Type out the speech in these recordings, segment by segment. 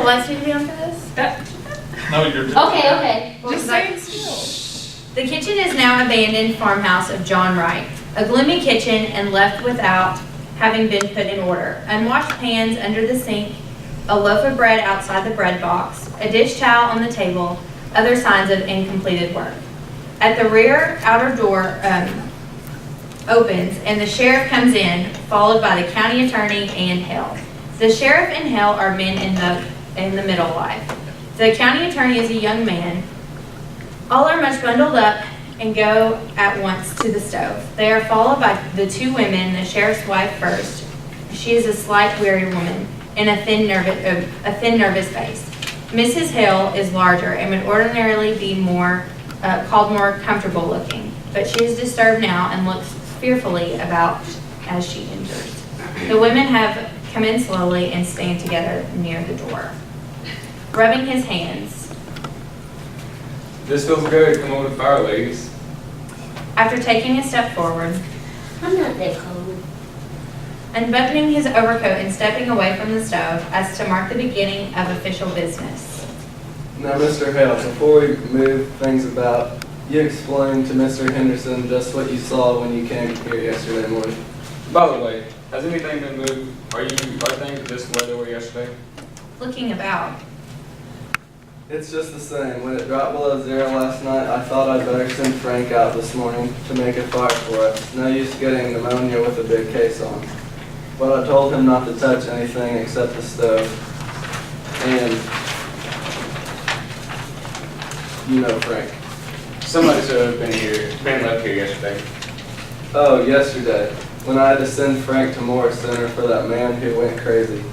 wants me to be on for this? No, you're just. Okay. Just say it still. The kitchen is now abandoned farmhouse of John Wright. A gloomy kitchen and left without having been put in order. Unwashed pans under the sink, a loaf of bread outside the bread box, a dish towel on the table, other signs of incompleted work. At the rear outer door opens and the sheriff comes in, followed by the county attorney and Hill. The sheriff and Hill are men in the middle life. The county attorney is a young man. All are much bundled up and go at once to the stove. They are followed by the two women, the sheriff's wife first. She is a slight, weary woman and a thin, nervous face. Mrs. Hill is larger and would ordinarily be called more comfortable looking, but she is disturbed now and looks fearfully about as she enters. The women have come in slowly and stand together near the door, rubbing his hands. This feels good. Come over to the fire, ladies. After taking a step forward, I'm not that cold. unbuttoning his overcoat and stepping away from the stove as to mark the beginning of official business. Now, Mr. Hale, before we move things about, you explained to Mr. Henderson just what you saw when you came here yesterday morning. By the way, has anything been moved? Are things just the way they were yesterday? Looking about, It's just the same. When it dropped below zero last night, I thought I'd better send Frank out this morning to make a fire for us. No use getting pneumonia with a big case on. But I told him not to touch anything except the stove. And, you know Frank. Somebody should have been left here yesterday. Oh, yesterday, when I had to send Frank to Morris Center for that man who went crazy.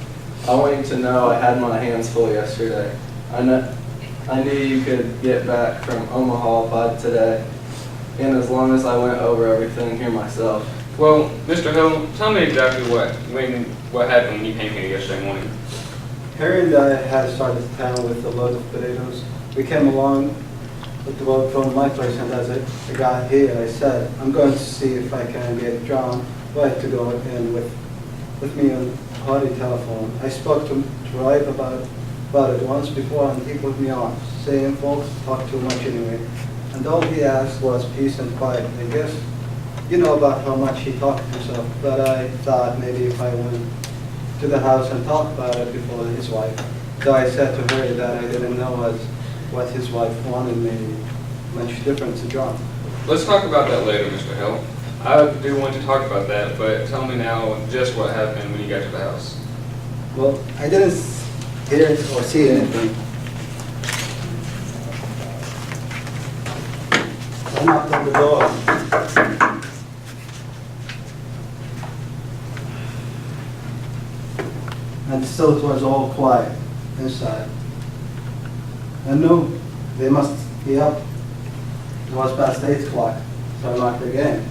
I want you to know I had my hands full yesterday. I knew you could get back from Omaha by today, and as long as I went over everything here myself. Well, Mr. Hill, tell me exactly what happened when you came here yesterday morning. Harry and I had started to town with a load of potatoes. We came along with the road from my place, and as I got here, I said, I'm going to see if I can get John White to go in with me on party telephone. I spoke to Wright about it once before, and he put me on, saying folks talk too much anyway. And all he asked was peace and quiet. I guess you know about how much he talked himself, but I thought maybe if I went to the house and talked about it before his wife. So I said to her that I didn't know what his wife wanted made much difference to John. Let's talk about that later, Mr. Hill. I do want to talk about that, but tell me now just what happened when you got to the house. Well, I didn't hear or see anything. I knocked on the door. And still it was all quiet inside. I knew they must be up. It was past 8 o'clock, so I knocked again.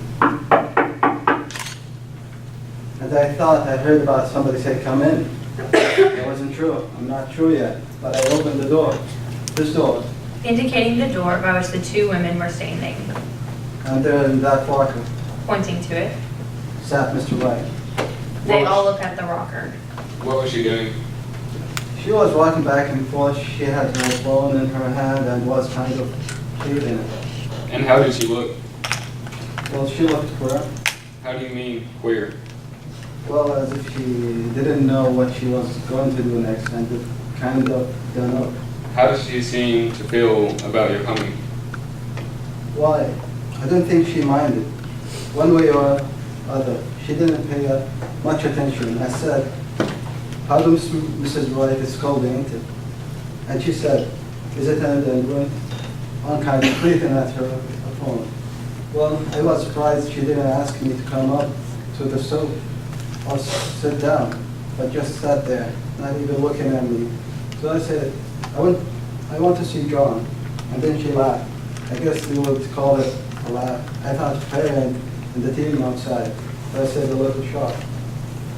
And I thought I heard about somebody say, come in. It wasn't true. I'm not sure yet, but I opened the door. This door. indicating the door by which the two women were standing, And there in that rocker pointing to it. sat Mr. Wright. They all look at the rocker. What was she doing? She was walking back and forth. She had her phone in her hand and was kind of pleading it. And how did she look? Well, she looked queer. How do you mean queer? Well, as if she didn't know what she was going to do next, and it kind of done up. How does she seem to feel about your coming? Why? I don't think she minded. One way or other, she didn't pay much attention. I said, how do Mrs. Wright is called, ain't it? And she said, is it? And went on kind of breathing at her phone. Well, I was surprised she didn't ask me to come up to the stove or sit down, but just sat there, not even looking at me. So I said, I want to see John. And then she laughed. I guess you would call it a laugh. I thought her and the team outside. So I said a little shocked.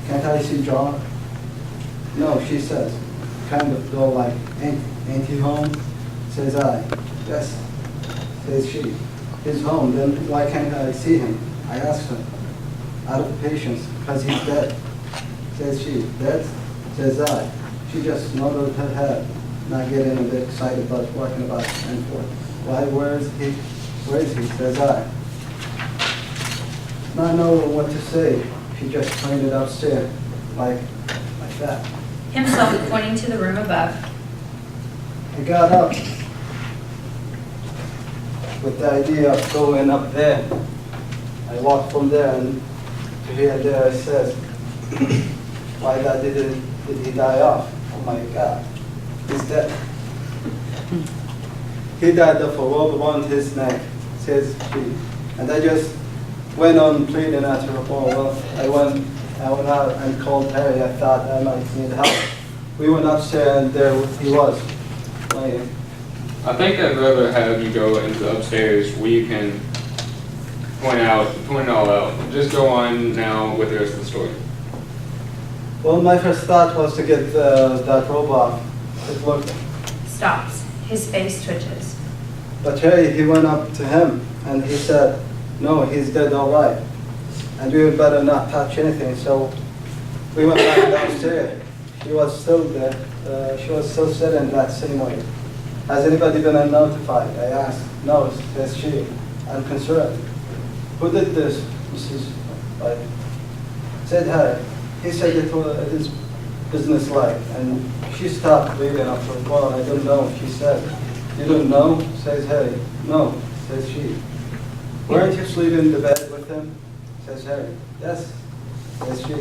Can't I see John? No, she says, kind of though, like, ain't he home? Says I. Yes, says she. He's home, then why can't I see him? I asked her, out of patience, because he's dead. Says she. Dead? Says I. She just nodded her head, not getting a bit excited but walking about and forth. Why, where is he? Where is he? Says I. Not knowing what to say, she just pointed upstairs, like that. Himself pointing to the room above. I got up with the idea of going up there. I walked from there and to here there it says, why that did he die off? Oh my God, he's dead. He died of a rope around his neck, says she. And I just went on pleading at her. Oh, well, I went out and called Harry. I thought I might need help. We went upstairs and there he was, laying. I think I'd rather have you go into the upstairs where you can point it all out. Just go on now with the rest of the story. Well, my first thought was to get that rope off. It looked, Stops. His face twitches. but Harry, he went up to him and he said, no, he's dead all right. And we would better not touch anything. So we went back downstairs. She was still there. She was still sitting that same way. Has anybody been notified? I asked. No, says she. I'm concerned. Who did this, Mrs. White? Said Harry. He said it is business-like. And she stopped breathing after a while. I don't know, she said. You don't know? Says Harry. No, says she. Weren't you sleeping in the bed with him? Says Harry. Yes, says she.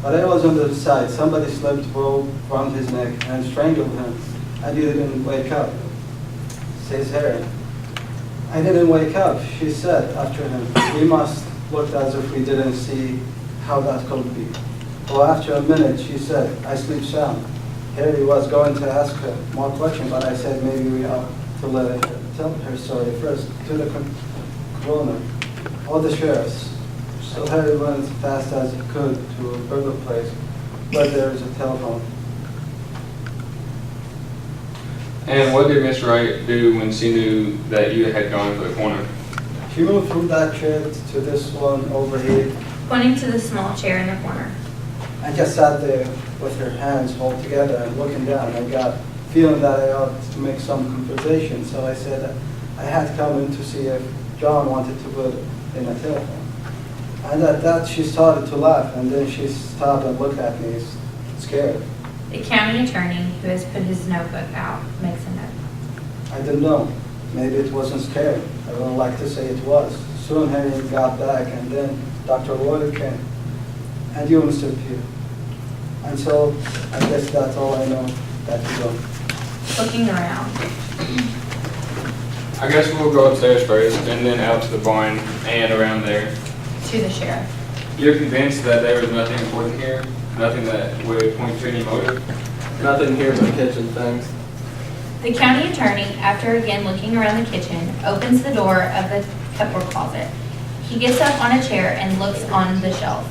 But I was on the side. Somebody slipped rope around his neck and strangled him. And you didn't wake up, says Harry. I didn't wake up, she said after him. We must look as if we didn't see how that could be. Well, after a minute, she said, I sleep sound. Harry was going to ask her more questions, but I said maybe we ought to let her tell her story first to the coroner or the sheriffs. So Harry went as fast as he could to a burglar place where there is a telephone. And what did Miss Wright do when she knew that you had gone to the corner? She moved from that chair to this one over here Pointing to the small chair in the corner. and just sat there with her hands held together and looking down. I got feeling that I ought to make some conversation, so I said I had come in to see if John wanted to put in a telephone. And at that she started to laugh, and then she stopped and looked at me, scared. The county attorney, who has put his notebook out, makes a note. I didn't know. Maybe it wasn't scared. I wouldn't like to say it was. Soon Harry got back, and then Dr. Lloyd came. And you, Mr. Pugh. And so, I guess that's all I know that you don't. Looking around. I guess we'll go upstairs first and then out to the barn and around there. To the sheriff. You're convinced that there was nothing important here? Nothing that would point to any motive? Nothing here but kitchen things. The county attorney, after again looking around the kitchen, opens the door of the cupboard closet. He gets up on a chair and looks on the shelf.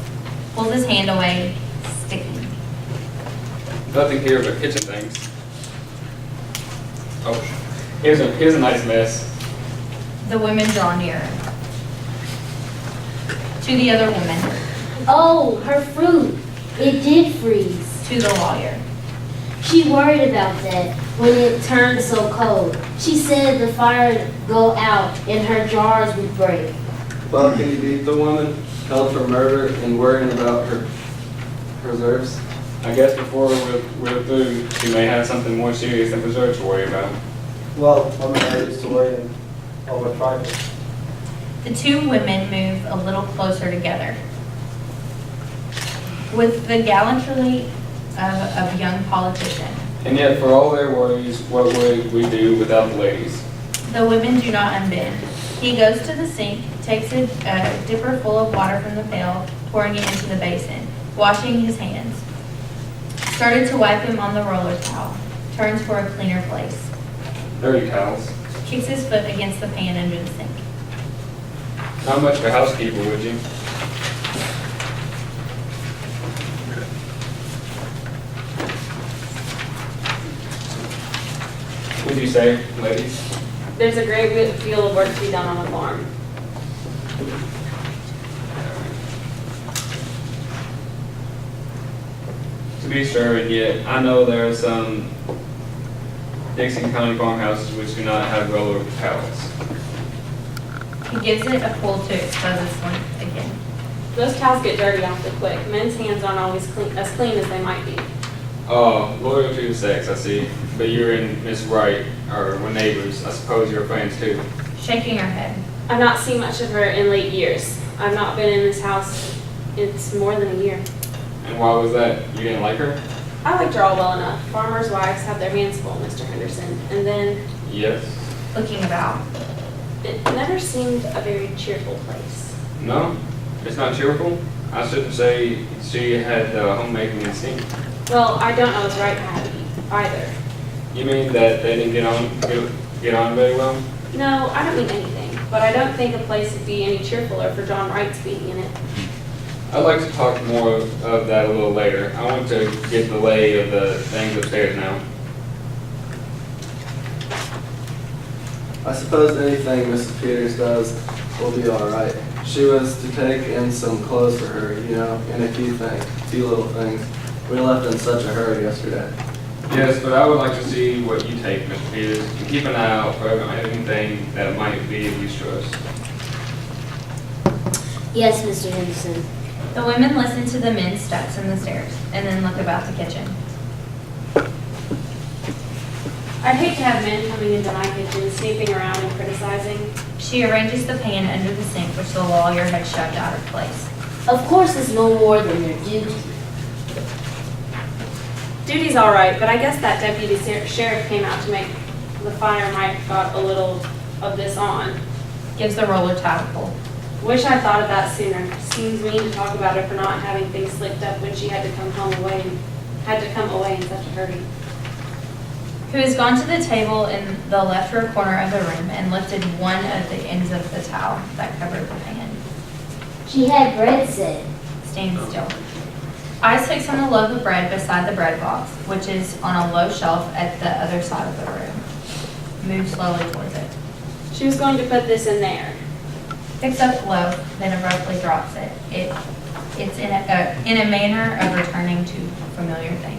Pulls his hand away, sticky. Nothing here but kitchen things. Oh, here's a nice mess. The women draw nearer. To the other woman. Oh, her fruit. It did freeze. To the lawyer. She worried about that when it turned so cold. She said the fire would go out and her jars would break. Well, can you beat the woman held for murder and worrying about her preserves? I guess before we're through, she may have something more serious than preserves to worry about. Well, women are used to worrying over trifles. The two women move a little closer together. With the gallantry of a young politician. And yet, for all their worries, what would we do without the ladies? The women do not unbend. He goes to the sink, takes a dipper full of water from the pail, pouring it into the basin, washing his hands. Started to wipe him on the roller towel. Turns for a cleaner place. Dirty towels. Kicks his foot against the pan under the sink. Not much of a housekeeper, would you? Would you say, ladies? There's a great deal of work to be done on the farm. be sure, and yet I know there are some Dixon County farmhouses which do not have roller pallets. He gives it a pull to expose its length again. Those towels get dirty awfully quick. Men's hands aren't always as clean as they might be. Oh, loyalty to sex, I see. But you and Miss Wright are neighbors. I suppose you're friends too. Shaking her head. I've not seen much of her in late years. I've not been in this house, it's more than a year. And why was that? You didn't like her? I liked her all well enough. Farmers' wives have their hands full, Mr. Henderson. And then Yes. Looking about. it never seemed a very cheerful place. No? It's not cheerful? I shouldn't say she had homemaking instinct. Well, I don't know it's right had either. You mean that they didn't get on very well? No, I don't mean anything. But I don't think a place would be any cheerfuler for John Wright's being in it. I'd like to talk more of that a little later. I want to get the lay of the things upstairs now. I suppose anything Mrs. Peters does will be all right. She was to take in some clothes for her, you know, and a few little things. We left in such a hurry yesterday. Yes, but I would like to see what you take, Mr. Peters, and keep an eye out for anything that might be of use to us. Yes, Mr. Henderson. The women listen to the men's steps in the stairs and then look about the kitchen. I'd hate to have men coming into my kitchen, snooping around and criticizing. She arranges the pan under the sink, which the lawyer had shoved out of place. Of course, it's no more than your duty. Duty's all right, but I guess that deputy sheriff came out to make the fire might have got a little of this on. Gives the roller towel a pull. Wish I'd thought of that sooner. Seems mean to talk about her for not having things slicked up when she had to come away in such a hurry. Who has gone to the table in the left rear corner of the room and lifted one of the ends of the towel that covered the pan. She had bread set. Standing still. Eyes fixed on the loaf of bread beside the bread box, which is on a low shelf at the other side of the room. Move slowly towards it. She was going to put this in there. Picks up the loaf, then abruptly drops it. It's in a manner of returning to familiar things.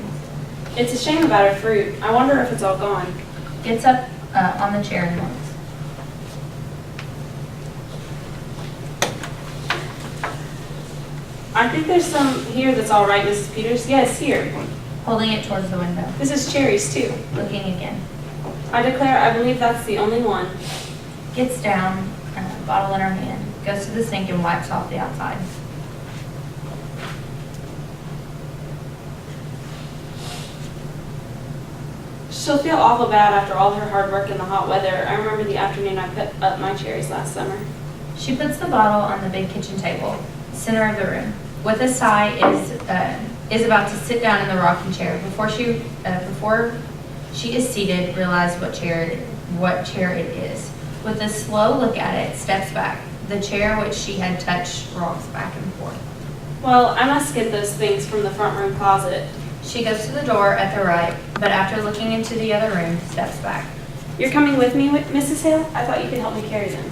It's a shame about her fruit. I wonder if it's all gone. Gets up on the chair and looks. I think there's some here that's all right, Mrs. Peters. Yes, here. Holding it towards the window. This is cherries, too. Looking again. I declare I believe that's the only one. Gets down, bottle in her hand. Goes to the sink and wipes off the outside. She'll feel awful bad after all her hard work in the hot weather. I remember the afternoon I put up my cherries last summer. She puts the bottle on the big kitchen table, center of the room. With a sigh, is about to sit down in the rocking chair. Before she is seated, realize what chair it is. With a slow look at it, steps back. The chair which she had touched rocks back and forth. Well, I must get those things from the front room closet. She goes to the door at the right, but after looking into the other room, steps back. You're coming with me, Mrs. Hill? I thought you could help me carry them.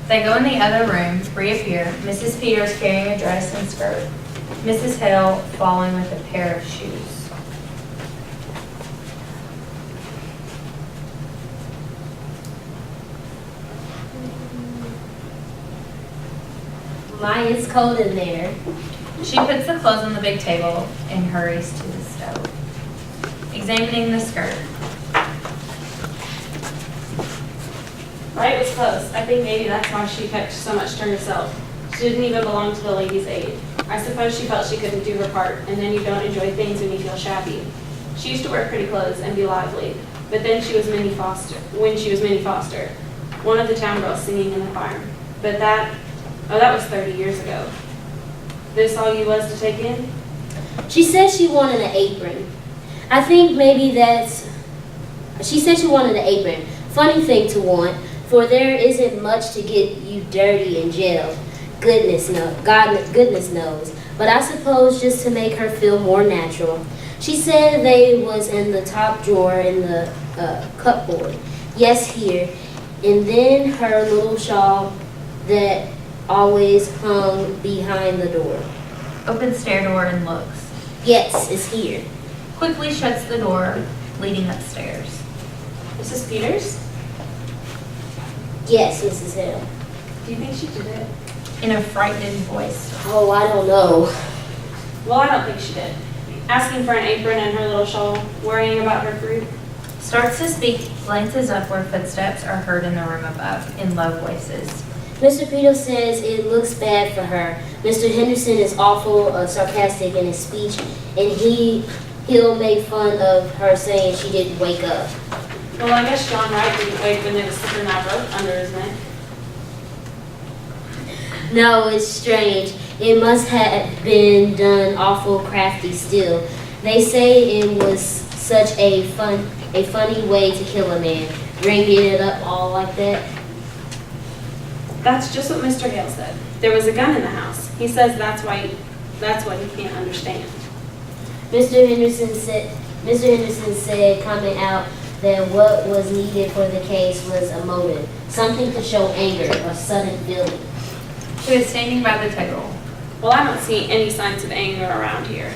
They go in the other room, reappear, Mrs. Peters carrying a dress and skirt, Mrs. Hill following with a pair of shoes. My, it's cold in there. She puts the clothes on the big table and hurries to the stove, examining the skirt. Right was close. I think maybe that's why she kept so much to herself. She didn't even belong to the ladies' aid. I suppose she felt she couldn't do her part, and then you don't enjoy things when you feel shabby. She used to wear pretty clothes and be lively, but then she was Minnie Foster, one of the town girls singing in the choir. But that was 30 years ago. This all you was to take in? She said she wanted an apron. I think maybe she said she wanted an apron. Funny thing to want, for there isn't much to get you dirty in jail. Goodness knows. But I suppose just to make her feel more natural. She said they was in the top drawer in the cupboard. Yes, here. And then her little shawl that always hung behind the door. Opens stair door and looks. Yes, it's here. quickly shuts the door leading upstairs. Mrs. Peters, Yes, Mrs. Hill. do you think she did it? In a frightened voice. Oh, I don't know. Well, I don't think she did. Asking for an apron and her little shawl, worrying about her fruit. Starts to speak, glances up where footsteps are heard in the room above, in low voices. Mr. Peters says it looks bad for her. Mr. Henderson is awful sarcastic in his speech, and he'll make fun of her saying she didn't wake up. Well, I guess John Wright didn't wake when they was slipping that rope under his neck. No, it's strange. It must have been done awful crafty still. They say it was such a funny way to kill a man, ringing it up all like that. That's just what Mr. Hale said. There was a gun in the house. He says that's what he can't understand. Mr. Henderson said, coming out, that what was needed for the case was a motive, something to show anger or sudden feeling. She was standing by the table. Well, I don't see any signs of anger around here.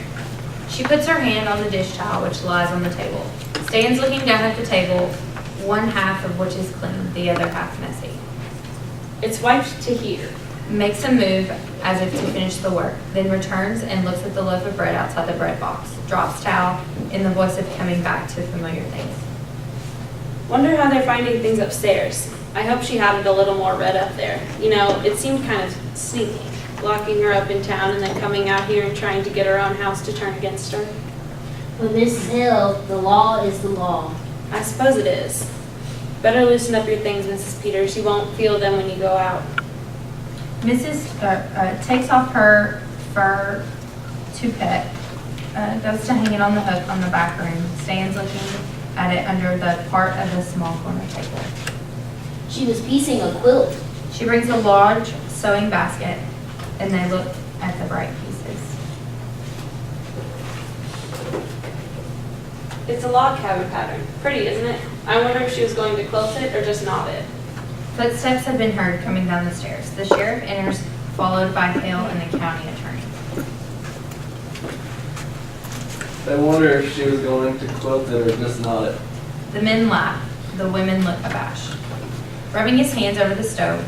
She puts her hand on the dish towel which lies on the table. Stands looking down at the table, one half of which is clean, the other half messy. It's wiped to here. Makes a move as if to finish the work, then returns and looks at the loaf of bread outside the bread box. Drops towel in the voice of coming back to familiar things. Wonder how they're finding things upstairs. I hope she had it a little more read up there. You know, it seemed kind of sneaky, locking her up in town and then coming out here and trying to get her own house to turn against her. But Mrs. Hill, the law is the law. I suppose it is. Better loosen up your things, Mrs. Peters. You won't feel them when you go out. Mrs. Takes off her fur toupee, goes to hang it on the hook on the back room, stands looking at it under the part of the small corner table. She was piecing a quilt. She brings a large sewing basket, and they look at the bright pieces. It's a log cabin pattern. Pretty, isn't it? I wonder if she was going to quilt it or just knob it. Footsteps have been heard coming down the stairs. The sheriff enters, followed by Hale and the county attorney. I wonder if she was going to quilt it or just nod it. The men laugh. The women look abashed. Rubbing his hands over the stove,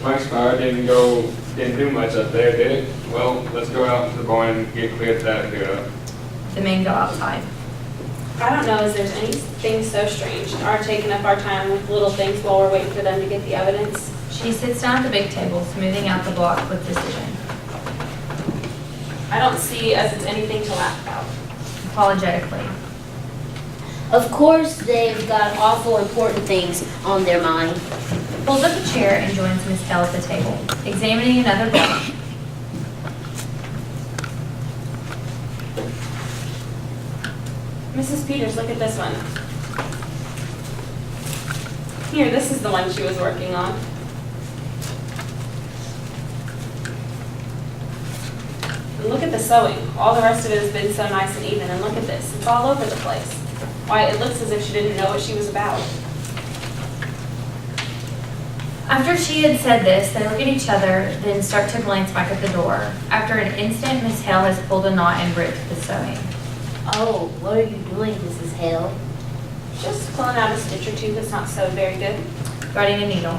Mike's car didn't do much up there, did it? Well, let's go out to the barn and get cleared that and do it up. the men go outside. I don't know if there's anything so strange. Our taking up our time with little things while we're waiting for them to get the evidence. She sits down at the big table, smoothing out the block with decision. I don't see as it's anything to laugh about. Apologetically. Of course, they've got awful important things on their mind. Pulls up a chair and joins Miss Kell at the table, examining another book. Mrs. Peters, look at this one. Here, this is the one she was working on. And look at the sewing. All the rest of it has been so nice and even. And look at this. It's all over the place. Why, it looks as if she didn't know what she was about. After she had said this, they look at each other, then start to glance back at the door. After an instant, Miss Hale has pulled a knot and ripped the sewing. Oh, what are you doing, Mrs. Hale? Just pulling out a stitch or two that's not sewed very good. Guarding a needle.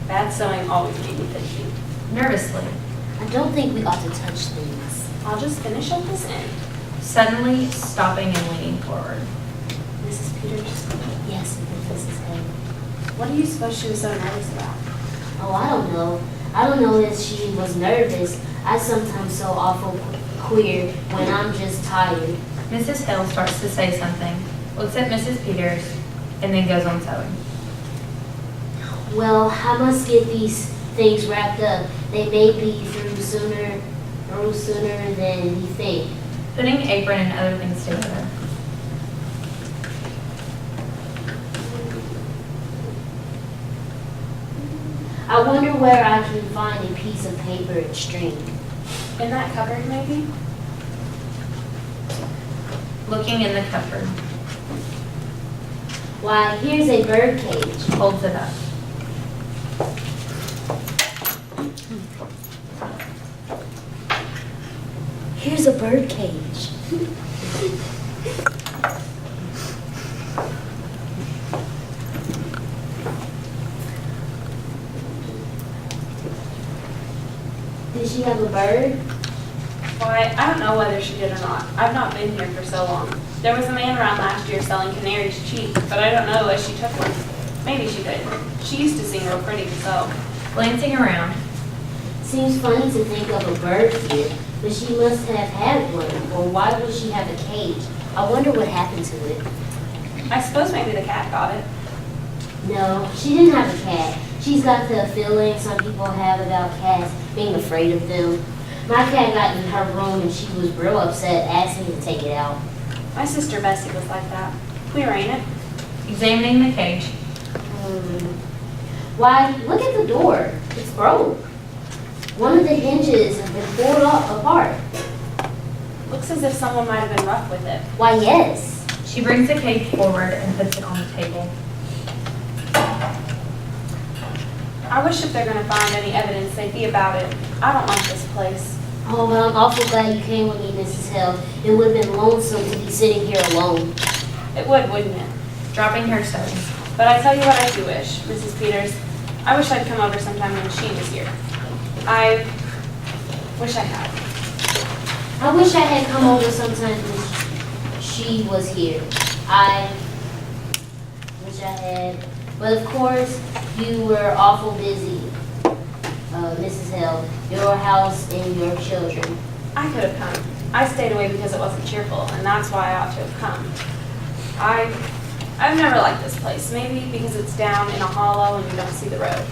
Bad sewing always made me fidgety. Nervously. I don't think we ought to touch things. I'll just finish up this end. Suddenly stopping and leaning forward. Mrs. Peters, Yes, Mrs. Hale. what do you suppose she was so nervous about? Oh, I don't know. I don't know if she was nervous. I sometimes so awful queer when I'm just tired. Mrs. Hill starts to say something, looks at Mrs. Peters, and then goes on sewing. Well, I must get these things wrapped up. They may be through sooner than you think. Putting apron and other things together. I wonder where I can find a piece of paper and string. In that cupboard, maybe? Looking in the cupboard. Why, here's a bird cage. Holds it up. Here's a bird cage. Did she have a bird? Why, I don't know whether she did or not. I've not been here for so long. There was a man around last year selling canaries cheap, but I don't know if she took one. Maybe she did. She used to sing real pretty, so. Glancing around, Seems funny to think of a bird here, but she must have had one, or why would she have a cage? I wonder what happened to it. I suppose maybe the cat got it. No, she didn't have a cat. She's got the feeling some people have about cats, being afraid of them. My cat got in her room and she was real upset, asking me to take it out. My sister Bessie was like that. Queer, ain't it? examining the cage. Why, look at the door. It's broke. One of the hinges has been pulled apart. Looks as if someone might have been rough with it. Why, yes. She brings the cage forward and puts it on the table. I wish if they're gonna find any evidence, they'd be about it. I don't like this place. Oh, well, I'm awful glad you came with me, Mrs. Hill. It would have been lonesome to be sitting here alone. It would, wouldn't it? Dropping her sewing. But I tell you what I do wish, Mrs. Peters. I wish I'd come over sometime when she was here. I wish I had. I wish I had come over sometime when she was here. I wish I had. But of course, you were awful busy, Mrs. Hill. Your house and your children. I could have come. I stayed away because it wasn't cheerful, and that's why I ought to have come. I've never liked this place. Maybe because it's down in a hollow and you don't see the road.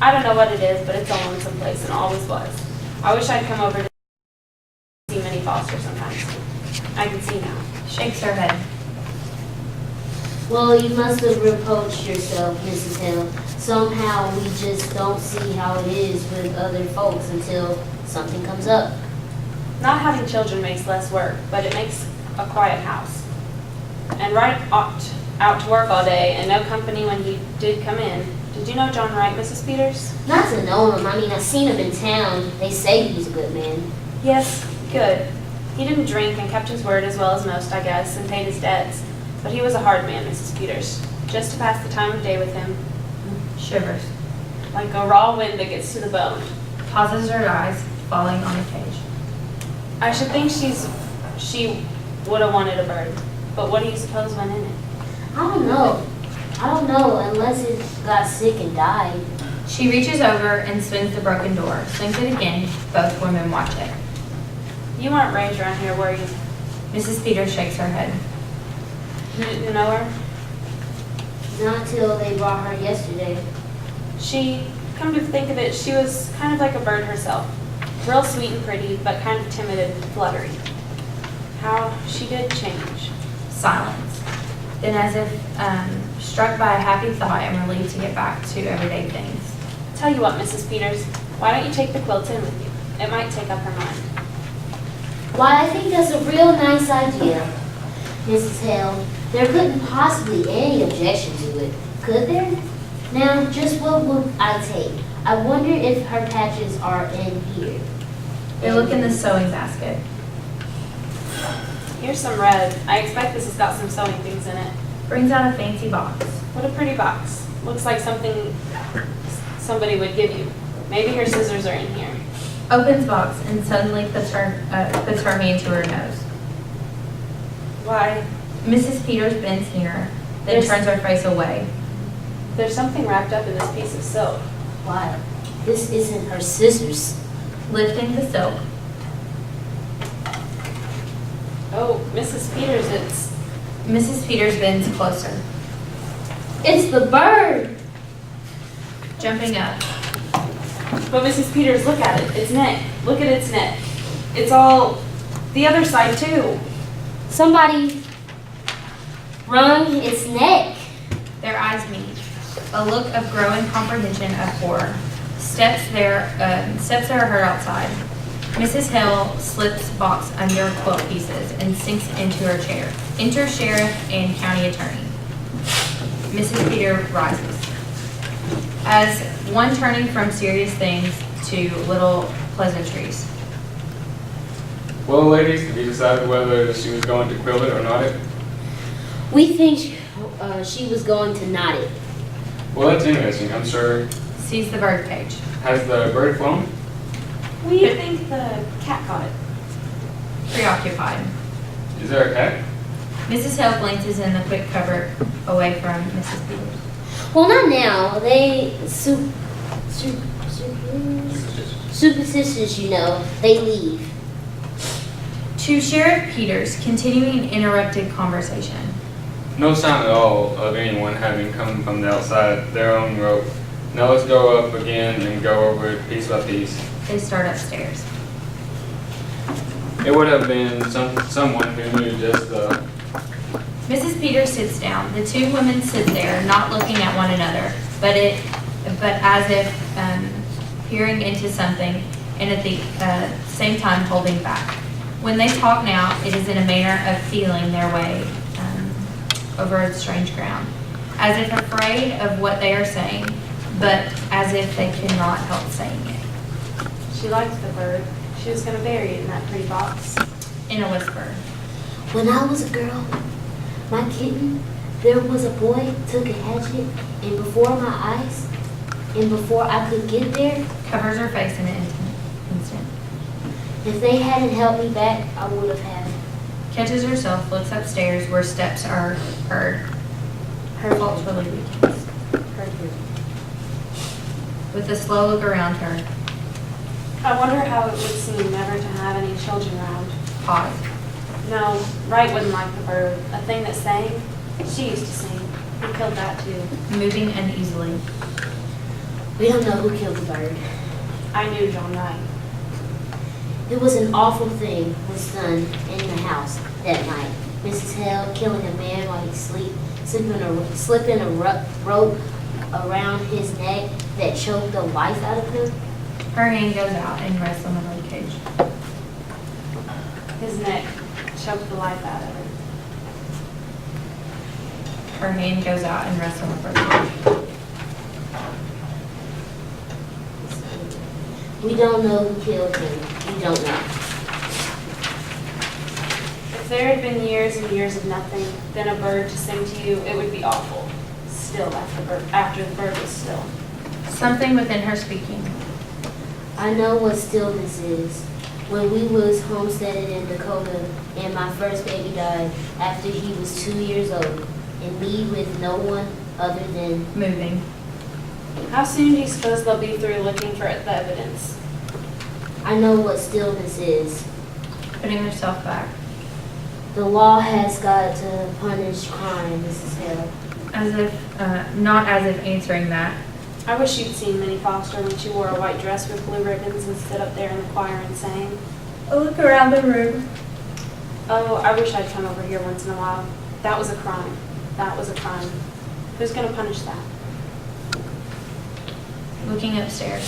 I don't know what it is, but it's a lonesome place and always was. I wish I'd come over to see Minnie Foster sometimes. I can see now. Shakes her head. Well, you must have reproached yourself, Mrs. Hill. Somehow we just don't see how it is with other folks until something comes up. Not having children makes less work, but it makes a quiet house. And Wright out to work all day and no company when he did come in. Did you know John Wright, Mrs. Peters? Not to know him. I mean, I've seen him in town. They say he's a good man. Yes, good. He didn't drink and kept his word as well as most, I guess, and paid his debts. But he was a hard man, Mrs. Peters. Just to pass the time of day with him, Shivers. like a raw wind that gets to the bone. Pauses her eyes, falling on the cage. I should think she would have wanted a bird. But what do you suppose went in it? I don't know. I don't know unless it got sick and died. She reaches over and swings the broken door. Swings it again. Both women watch it. You weren't raised around here, were you? Mrs. Peters shakes her head. You didn't know her? Not till they brought her yesterday. Come to think of it, she was kind of like a bird herself. Real sweet and pretty, but kind of timid and fluttery. How she did change. Silence. Then as if struck by a happy thought and relieved to get back to everyday things. Tell you what, Mrs. Peters, why don't you take the quilts in with you? It might take up her mind. Why, I think that's a real nice idea, Mrs. Hill. There couldn't possibly be any objection to it, could there? Now, just what would I take? I wonder if her patches are in here. They look in the sewing basket. Here's some red. I expect this has got some sewing things in it. Brings out a fancy box. What a pretty box. Looks like something somebody would give you. Maybe her scissors are in here. Opens box and suddenly puts her hand to her nose. Why, Mrs. Peters bends nearer, then There's- turns her face away. there's something wrapped up in this piece of silk. Why? This isn't her scissors. Lifting the silk, Oh, Mrs. Peters, it's... Mrs. Peters bends closer. It's the bird! Jumping up, But Mrs. Peters, look at it. Its neck. Look at its neck. It's all... the other side, too. Somebody wrung its neck. their eyes meet. A look of growing comprehension of horror. Steps there are heard outside. Mrs. Hill slips box under quilt pieces and sinks into her chair. Enter sheriff and county attorney. Mrs. Peter rises. As one turning from serious things to little pleasantries. Well, ladies, have you decided whether she was going to quill it or not it? We think she was going to knot it. Well, that's interesting. I'm sure. Sees the bird cage. Has the bird flown? We think the cat caught it. Preoccupied. Is there a cat? Mrs. Hill glances in the quick cupboard away from Mrs. Peters. Well, not now. They superstitious, you know. They leave. To Sheriff Peters, continuing interrupted conversation. No sign at all of anyone having come from the outside their own rope. Now let's go up again and go over it piece by piece. They start upstairs. It would have been someone who knew just the... Mrs. Peters sits down. The two women sit there, not looking at one another, but as if peering into something, and at the same time holding back. When they talk now, it is in a manner of feeling their way over strange ground, as if afraid of what they are saying, but as if they cannot help saying it. She liked the bird. She was going to bury it in that pretty box. In a whisper. When I was a girl, my kitten, there was a boy took a hatchet, and before my eyes, and before I could get there, Covers her face in an instant. if they hadn't helped me back, I would have had it. Catches herself, looks upstairs where steps are heard. Her pulse really weakens. With a slow look around her, I wonder how it would seem never to have any children around. pause. No, Wright wouldn't like the bird. A thing that sang. She used to sing. He killed that too. Moving uneasily. We don't know who killed the bird. I knew John Wright. It was an awful thing was done in the house that night. Mrs. Hale killing a man while he slipping a rope around his neck that choked the life out of him. Her hand goes out and rests on the bird cage. His neck choked the life out of him. Her hand goes out and rests on the bird cage. We don't know who killed him. We don't know. If there had been years and years of nothing, then a bird to sing to you, it would be awful. Still after the bird was still. Something within her speaking. I know what stillness is. When we was homesteaded in Dakota and my first baby died after he was 2 years old, and me with no one other than Moving. How soon do you suppose they'll be through looking for the evidence? I know what stillness is. Putting herself back. The law has got to punish crime, Mrs. Hill. As if, not as if answering that. I wish you'd seen Minnie Foster when she wore a white dress with blue ribbons and stood up there in the choir and sang. A look around the room. Oh, I wish I'd come over here once in a while. That was a crime. That was a crime. Who's going to punish that? Looking upstairs.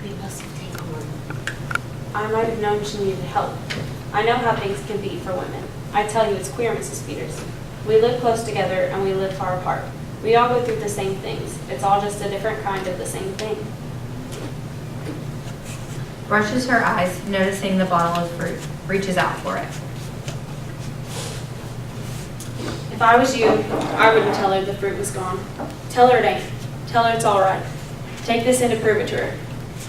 We must take one. I might have known she needed help. I know how things can be for women. I tell you, it's queer, Mrs. Peters. We live close together and we live far apart. We all go through the same things. It's all just a different kind of the same thing. Brushes her eyes, noticing the bottle of fruit. Reaches out for it. If I was you, I wouldn't tell her the fruit was gone. Tell her it ain't. Tell her it's all right. Take this in to prove it to her.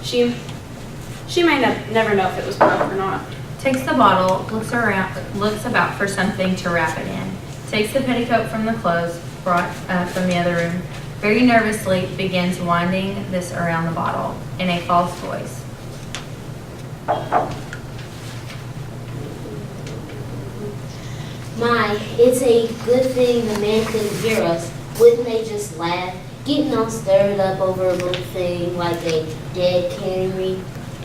She may never know if it was broke or not. Takes the bottle, looks about for something to wrap it in. Takes the petticoat from the clothes brought from the other room. Very nervously begins winding this around the bottle in a false voice. My, it's a good thing the man couldn't hear us. Wouldn't they just laugh? Getting all stirred up over a little thing like a dead canary,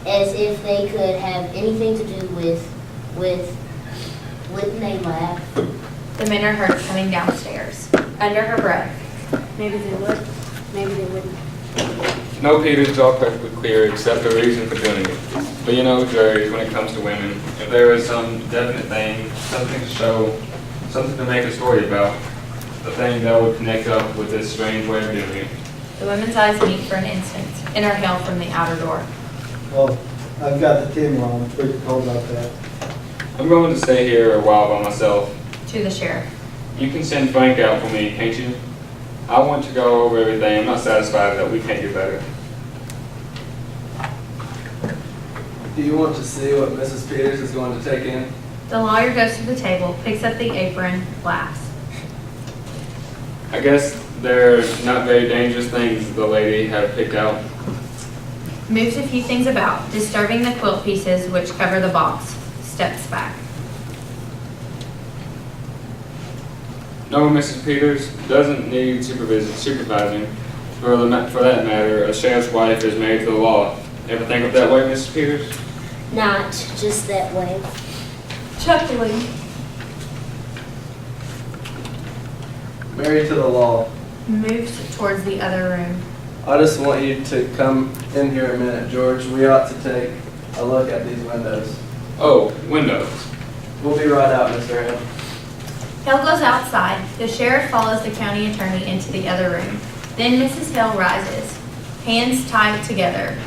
as if they could have anything to do with, wouldn't they laugh? The men are heard coming downstairs. Under her breath. Maybe they would. Maybe they wouldn't. No, Peter, it's all perfectly clear except the reason for doing it. But you know, Jerry, when it comes to women, if there is some definite thing, something to show, something to make a story about, the thing that would connect up with this strange way of doing it. The women's eyes meet for an instant. Enter Hale from the outer door. Well, I've got the team wrong, I'm pretty cold about that. I'm going to stay here a while by myself. To the sheriff. You can send Frank out for me, can't you? I want to go over everything. I'm not satisfied that we can't do better. Do you want to see what Mrs. Peters is going to take in? The lawyer goes to the table, picks up the apron, laughs. I guess they're not very dangerous things the lady have picked out. Moves a few things about, disturbing the quilt pieces which cover the box. Steps back. No, Mrs. Peters doesn't need supervising. For that matter, a sheriff's wife is married to the law. Ever think of that way, Mrs. Peters? Not just that way. Chuckling. Married to the law. Moves towards the other room. I just want you to come in here a minute, George. We ought to take a look at these windows. Oh, windows. We'll be right out, Mr. Hale. Hill goes outside. The sheriff follows the county attorney into the other room. Then Mrs. Hill rises, hands tied together,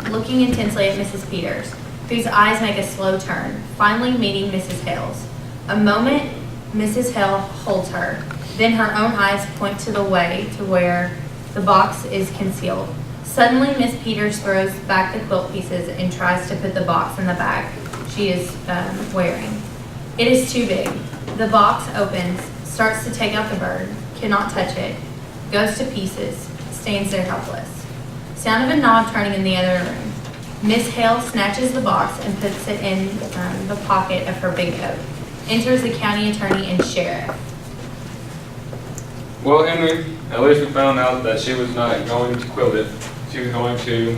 looking intensely at Mrs. Peters, whose eyes make a slow turn, finally meeting Mrs. Hill's. A moment, Mrs. Hill holds her. Then her own eyes point to the way to where the box is concealed. Suddenly, Miss Peters throws back the quilt pieces and tries to put the box in the bag she is wearing. It is too big. The box opens, starts to take out the bird, cannot touch it, goes to pieces, stands there helpless. Sound of a knob turning in the other room. Miss Hale snatches the box and puts it in the pocket of her big coat. Enters the county attorney and sheriff. Well, Henry, at least we found out that she was not going to quilt it. She was going to,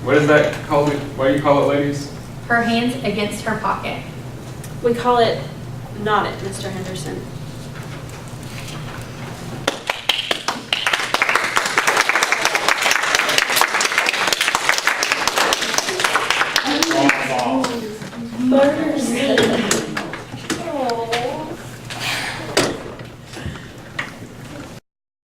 what is that called? What do you call it, ladies? Her hands against her pocket. We call it not it, Mr. Henderson.